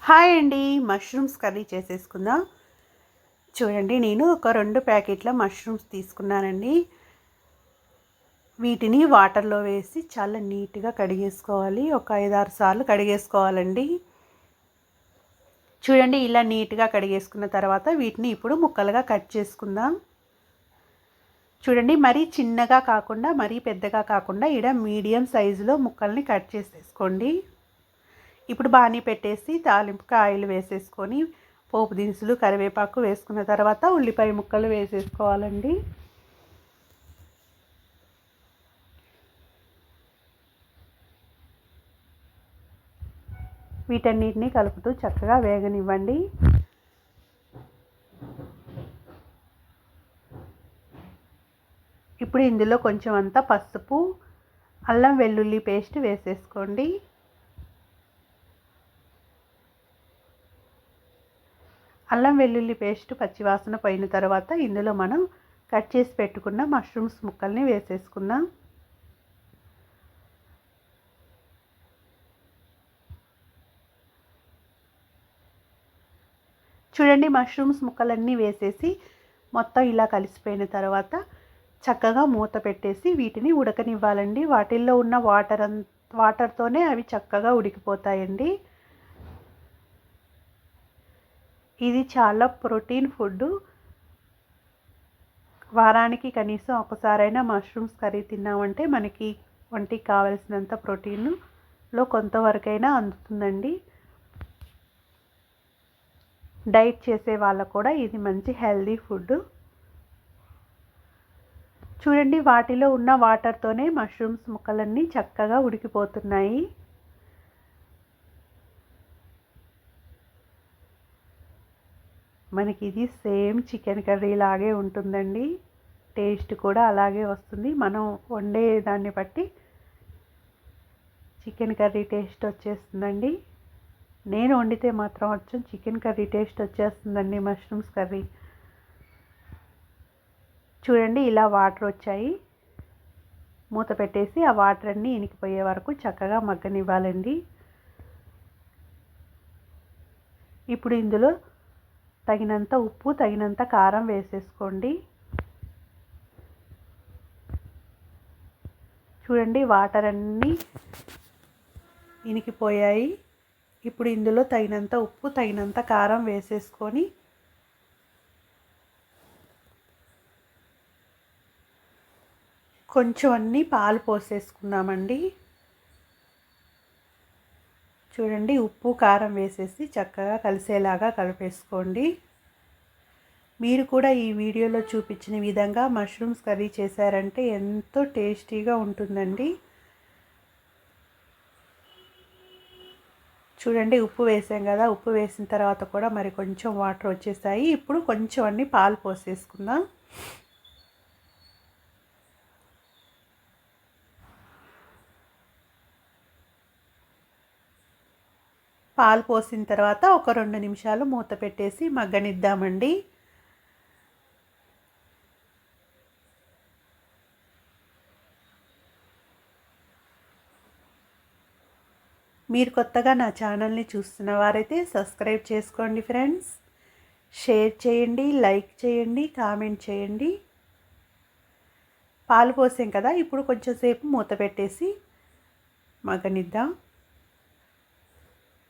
Hi అండి. Mushrooms curry చేసేసుకుందాం. చూడండి, నేను ఒక 2 ప్యాకెట్ల మష్రూమ్స్ తీసుకున్నానండి. వీటిని వాటర్లో వేసి చాలా నీట్గా కడిగేసుకోవాలి. ఒక 5-6 సార్లు కడిగేసుకోవాలండి. చూడండి, ఇలా నీట్గా కడిగేసుకున్న తర్వాత వీటిని ఇప్పుడు ముక్కలుగా కట్ చేసుకుందాం. చూడండి, మరీ చిన్నగా కాకుండా మరీ పెద్దగా కాకుండా ఇలా మీడియం సైజులో ముక్కల్ని కట్ చేసేసుకోండి. ఇప్పుడు బాణీ పెట్టేసి తాలింపుకి ఆయిల్ వేసేసుకొని పోపు దినుసులు కరివేపాకు వేసుకున్న తర్వాత ఉల్లిపాయ ముక్కలు వేసేసుకోవాలండి. వీటన్నిటిని కలుపుతూ చక్కగా వేగనివ్వండి. ఇప్పుడు ఇందులో కొంచెం అంతా పసుపు, అల్లం వెల్లుల్లి పేస్ట్ వేసేసుకోండి. అల్లం వెల్లుల్లి పేస్ట్ పచ్చివాసన పోయిన తర్వాత ఇందులో మనం కట్ చేసి పెట్టుకున్న మష్రూమ్స్ ముక్కల్ని వేసేసుకుందాం. చూడండి, మష్రూమ్స్ ముక్కలన్నీ వేసేసి మొత్తం ఇలా కలిసిపోయిన తర్వాత చక్కగా మూత పెట్టేసి వీటిని ఉడకనివ్వాలండి. వాటిల్లో ఉన్న వాటర్తోనే అవి చక్కగా ఉడికిపోతాయండి. ఇది చాలా ప్రోటీన్ ఫుడ్. వారానికి కనీసం ఒకసారైనా మష్రూమ్స్ కర్రీ తిన్నామంటే మనకి ఒంటికి కావలసినంత ప్రోటీన్లో కొంతవరకైనా అందుతుందండి. డైట్ చేసే వాళ్ళకు కూడా ఇది మంచి హెల్దీ ఫుడ్. చూడండి, వాటిలో ఉన్న వాటర్తోనే మష్రూమ్స్ ముక్కలన్నీ చక్కగా ఉడికిపోతున్నాయి. మనకి ఇది సేమ్ చికెన్ కర్రీ లాగే ఉంటుందండి. టేస్ట్ కూడా అలాగే వస్తుంది. మనం వండే దాన్ని బట్టి చికెన్ కర్రీ టేస్ట్ వచ్చేస్తుందండి. నేను వండితే మాత్రం వచ్చి చికెన్ కర్రీ టేస్ట్ వచ్చేస్తుందండి మష్రూమ్స్ కర్రీ. చూడండి, ఇలా వాటర్ వచ్చాయి. మూత పెట్టేసి ఆ వాటర్ అన్నీ ఇనికిపోయే వరకు చక్కగా మగ్గనివ్వాలండి. ఇప్పుడు ఇందులో తగినంత ఉప్పు, తగినంత కారం వేసేసుకోండి. చూడండి, వాటర్ అన్నీ ఇనికిపోయాయి. ఇప్పుడు ఇందులో తగినంత ఉప్పు, తగినంత కారం వేసేసుకొని కొంచెం అన్నీ పాలు పోసేసుకున్నామండి. చూడండి, ఉప్పు కారం వేసేసి చక్కగా కలిసేలాగా కలిపేసుకోండి. మీరు కూడా ఈ వీడియోలో చూపించిన విధంగా మష్రూమ్స్ కర్రీ చేశారంటే ఎంతో టేస్టీగా ఉంటుందండి. చూడండి, ఉప్పు వేసాం కదా, ఉప్పు వేసిన తర్వాత కూడా మరి కొంచెం వాటర్ వచ్చేసాయి. ఇప్పుడు కొంచెం అన్ని పాలు పోసేసుకుందాం. పాలు పోసిన తర్వాత ఒక 2 నిమిషాలు మూత పెట్టేసి మగ్గనిద్దామండి. మీరు కొత్తగా నా ఛానల్ని చూస్తున్న వారైతే సబ్స్క్రైబ్ చేసుకోండి ఫ్రెండ్స్. షేర్ చేయండి, లైక్ చేయండి, కామెంట్ చేయండి. పాలు పోసాం కదా, ఇప్పుడు కొంచెం సేపు మూత పెట్టేసి మగ్గనిద్దాం.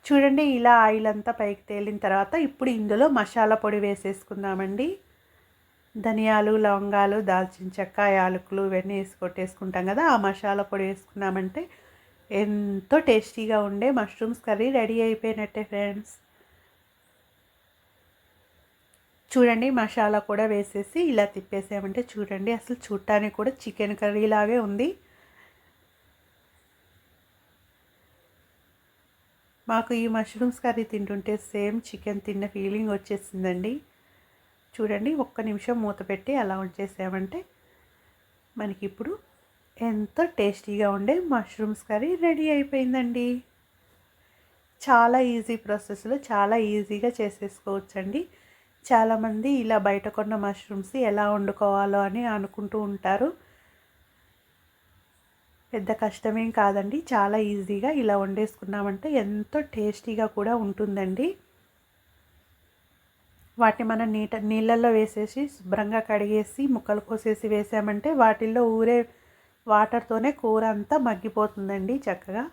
చూడండి, ఇలా ఆయిల్ అంతా పైకి తేలిన తర్వాత ఇప్పుడు ఇందులో మసాలా పొడి వేసేసుకుందామండి. ధనియాలు, లవంగాలు, దాల్చిన చెక్క, యాలకులు ఇవన్నీ వేసి కొట్టేసుకుంటాం కదా, ఆ మసాలా పొడి వేసుకున్నామంటే ఎంతో టేస్టీగా ఉండే మష్రూమ్స్ కర్రీ రెడీ అయిపోయినట్టే ఫ్రెండ్స్. చూడండి, మసాలా కూడా వేసేసి ఇలా తిప్పేసామంటే చూడండి, అసలు చూడటానికి కూడా చికెన్ కర్రీ లాగే ఉంది. మాకు ఈ మష్రూమ్స్ కర్రీ తింటుంటే సేమ్ చికెన్ తిన్న ఫీలింగ్ వచ్చేసిందండి. చూడండి, ఒక్క నిమిషం మూత పెట్టి అలా ఉంచేసామంటే మనకి ఇప్పుడు ఎంతో టేస్టీగా ఉండే మష్రూమ్స్ కర్రీ రెడీ అయిపోయిందండి. చాలా ఈజీ ప్రాసెస్లో చాలా ఈజీగా చేసేసుకోవచ్చండి. చాలామంది ఇలా బయట కొన్న మష్రూమ్స్ ఎలా వండుకోవాలో అని అనుకుంటూ ఉంటారు. పెద్ద కష్టమేం కాదండి. చాలా ఈజీగా ఇలా వండేసుకున్నామంటే ఎంతో టేస్టీగా కూడా ఉంటుందండి. వాటిని మనం నీళ్ళల్లో వేసేసి శుభ్రంగా కడిగేసి ముక్కలు కోసేసి వేసామంటే వాటిల్లో ఊరే వాటర్తోనే కూర అంతా మగ్గిపోతుందండి చక్కగా.